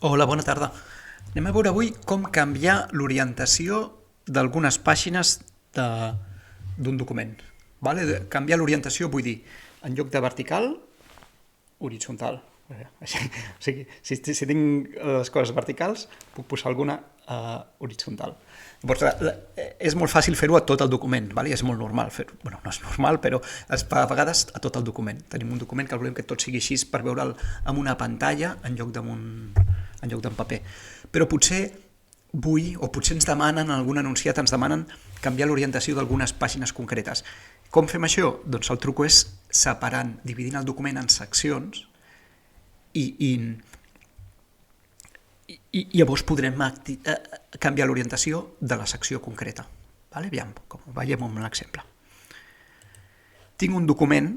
Hola, bona tarda. Anem a veure avui com canviar l'orientació d'algunes pàgines d'un document. Vale? Canviar l'orientació vull dir, en lloc de vertical, horitzontal. O sigui, si tinc les coses verticals, puc posar alguna horitzontal. Llavors, és molt fàcil fer-ho a tot el document, vale? És molt normal fer-ho. Bueno, no és normal, però es fa a vegades a tot el document. Tenim un document que volem que tot sigui així per veure'l amb una pantalla en lloc d'un paper. Però potser vull, o potser ens demanen, en algun enunciat ens demanen canviar l'orientació d'algunes pàgines concretes. Com fem això? Doncs el truc és separant, dividint el document en seccions i llavors podrem canviar l'orientació de la secció concreta. Vale? Aviam, com ho veiem amb l'exemple. Tinc un document,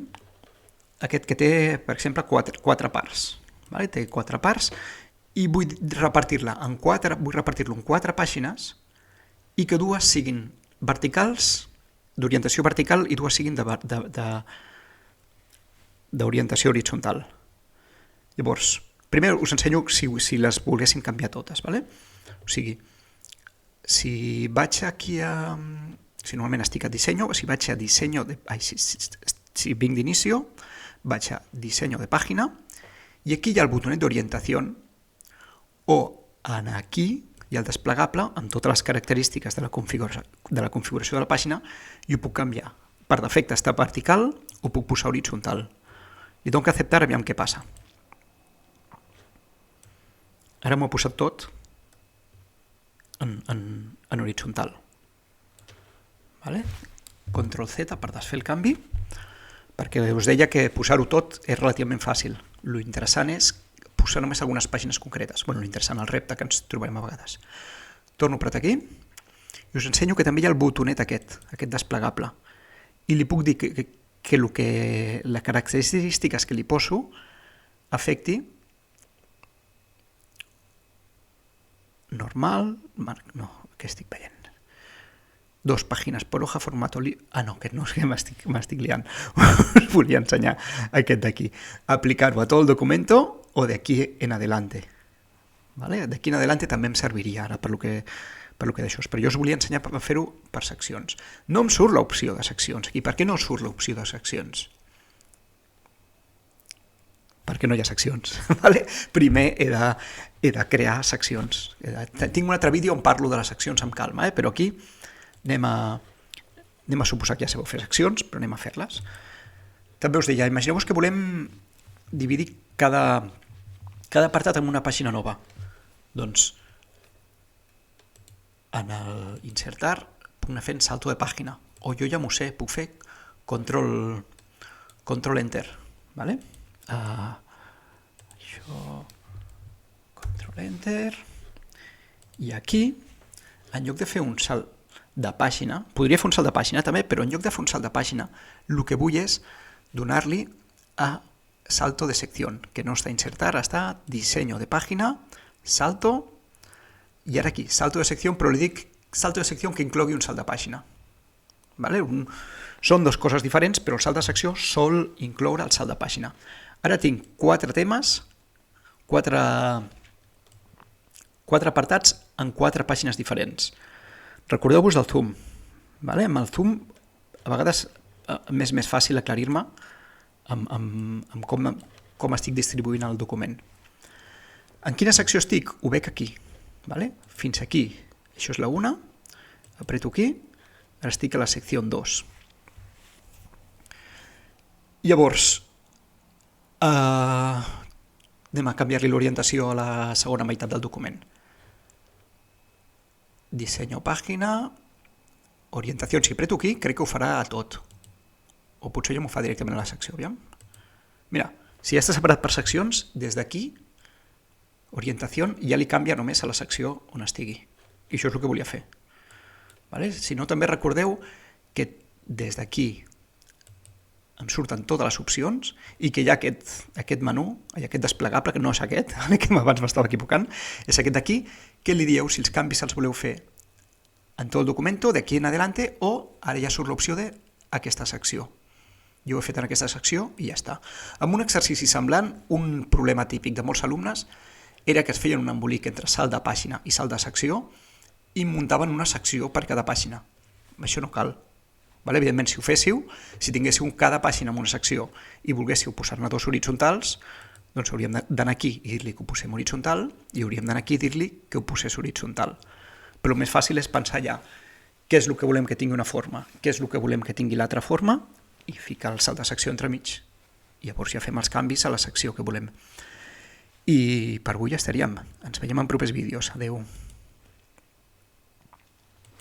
aquest que té, per exemple, quatre parts. Vale? Té 4 parts i vull repartir-lo en 4 pàgines i que dues siguin verticals, d'orientació vertical, i dues siguin d'orientació horitzontal. Llavors, primer us ensenyo si les volguéssim canviar totes. Vale? O sigui, si vaig aquí a... Si normalment estic a dissenyo, si vaig a dissenyo... Si vinc d'inicio, vaig a dissenyo de pàgina i aquí hi ha el botonet d'orientació o aquí hi ha el desplegable amb totes les característiques de la configuració de la pàgina i ho puc canviar. Per defecte està vertical, ho puc posar horitzontal. Li dono que acceptar, aviam què passa. Ara m'ho ha posat tot en horitzontal. Vale? Control Z per desfer el canvi, perquè us deia que posar-ho tot és relativament fàcil. Lo interessant és posar només algunes pàgines concretes. Bueno, l'interessant, el repte que ens trobarem a vegades. Torno a apretar aquí i us ensenyo que també hi ha el botonet aquest desplegable. I li puc dir que les característiques que li poso afecti normal, no, què estic veient? 2 pàgines per hoja, formato... no, que no, és que m'estic liant. Us volia ensenyar aquest d'aquí. Aplicar-ho a tot el documento o de aquí en adelante. Vale? D'aquí en adelante també em serviria ara per lo que d'això. Però jo us volia ensenyar a fer-ho per seccions. No em surt l'opció de seccions aquí. Per què no surt l'opció de seccions? Perquè no hi ha seccions. Vale? Primer he de crear seccions. Tinc un altre vídeo on parlo de les seccions amb calma, però aquí anem a suposar que ja sabeu fer seccions, però anem a fer-les. També us deia, imagineu-vos que volem dividir cada apartat en una pàgina nova. Doncs en el insertar puc anar fent salto de pàgina, o jo ja m'ho sé, puc fer control enter, vale? Això, control enter, i aquí, en lloc de fer un salt de pàgina, podria fer un salt de pàgina també, però en lloc de fer un salt de pàgina, el que vull és donar-li a salto de sección, que no està insertar, està diseño de pàgina, salto, i ara aquí, salto de sección, però li dic salto de sección que inclogui un salt de pàgina. Vale? Són 2 coses diferents, però el salt de secció sol incloure el salt de pàgina. Ara tinc 4 temes, 4 apartats en 4 pàgines diferents. Recordeu-vos del zoom. Vale? Amb el zoom, a vegades m'és més fàcil aclarir-me amb com estic distribuint el document. En quina secció estic? Ho veig aquí. Vale? Fins aquí. Això és la 1. Apreto aquí. Ara estic a la secció 2. Llavors, anem a canviar-li l'orientació a la segona meitat del document. Diseño pàgina, orientació. Si apreto aquí, crec que ho farà a tot. O potser ja m'ho fa directament a la secció. Aviam. Mira, si ja està separat per seccions, des d'aquí, orientació, ja li canvia només a la secció on estigui. I això és el que volia fer. Vale? Si no, també recordeu que des d'aquí em surten totes les opcions i que hi ha aquest menú, aquest desplegable, que no és aquest, que abans m'estava equivocant, és aquest d'aquí, que li dieu si els canvis els voleu fer en tot el document, d'aquí en adelante, o ara ja surt l'opció d'aquesta secció. Jo ho he fet en aquesta secció i ja està. Amb un exercici semblant, un problema típic de molts alumnes era que es feien un embolic entre salt de pàgina i salt de secció i muntaven una secció per cada pàgina. Això no cal. Vale? Evidentment, si ho féssiu, si tinguéssiu cada pàgina amb una secció i volguéssiu posar-ne dos horitzontals, doncs hauríem d'anar aquí i dir-li que ho posem horitzontal i hauríem d'anar aquí i dir-li que ho posés horitzontal. Però el més fàcil és pensar ja què és el que volem que tingui una forma, què és el que volem que tingui l'altra forma i ficar el salt de secció entremig. I llavors ja fem els canvis a la secció que volem. I per avui ja estaríem. Ens veiem en propers vídeos. Adéu.